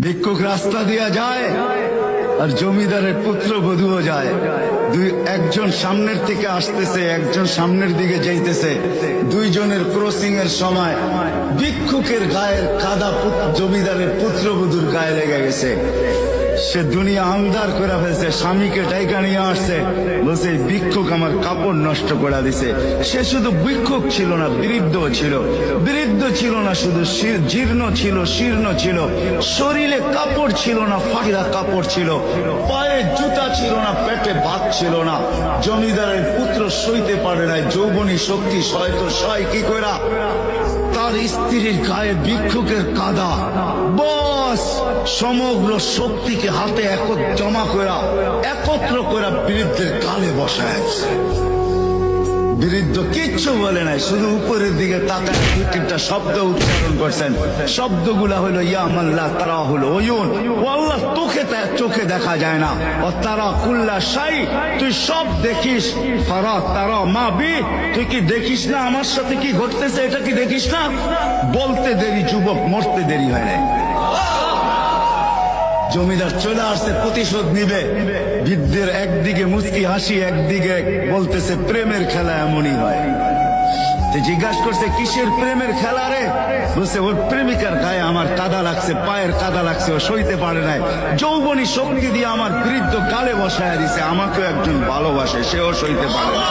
ভিক্ষুক রাস্তা দিয়া যায় আর জমিদারের পুত্র বধূও যায়। একজন সামনের থেকে আসতেছে, একজন সামনের দিকে যাইতেছে। দুইজনের ক্রসিং এর সময় ভিক্ষুকের গায়ের কাদা জমিদারের পুত্রবধূর গায়ে লেগে গেছে। সে দুনিয়া আন্ধার করে ফেলছে, স্বামীকে ডাইকা নিয়ে আসছে, বলছে ভিক্ষুক আমার কাপড় নষ্ট করে দিছে। সে শুধু ভিক্ষুক ছিল না, বৃদ্ধ ছিল। বৃদ্ধ ছিল না শুধু, জীর্ণ ছিল, শীর্ণ ছিল। শরীরে কাপড় ছিল না, ফাঁকিরা কাপড় ছিল। পায়ে জুতা ছিল না, পেটে ভাত ছিল না। জমিদারের পুত্র সইতে পারে নাই, যৌবনী শক্তি সয় কি কইরা তার স্ত্রীর গায়ে ভিক্ষুকের কাদা। বস সমগ্র শক্তিকে হাতে জমা করা, একত্র করা বৃদ্ধের গালে বসায়। বৃদ্ধ কিচ্ছু বলে নাই, শুধু উপরের দিকে তাকায় তিনটা শব্দ উচ্চারণ করছেন। শব্দগুলা হলো ইয়া মাল্লাহ তারা হলো ওয়ুন, ও আল্লাহ চোখে দেখা যায় না। ও তারা কুল্লা শাই, তুই সব দেখিস। ফারা তারা মা বি, তুই কি দেখিস না আমার সাথে কি ঘটতেছে? এটা কি দেখিস না? বলতে দেরি যুবক, মরতে দেরি হয় না। জমিদার চলে আসছে, প্রতিশোধ নিবে। বৃদ্ধের একদিকে মুস্কি হাসি, একদিকে বলতেছে প্রেমের খেলা এমনই হয়। জিজ্ঞাসা করছে কিসের প্রেমের খেলা রে? বলছে ওর প্রেমিকার গায়ে আমার কাদা লাগছে, পায়ের কাদা লাগছে, ও সইতে পারে নাই। যৌবনী শক্তি দিয়ে আমার বৃদ্ধ গালে বসায় দিছে। আমাকেও একজন ভালোবাসে, সেও সইতে পারে না।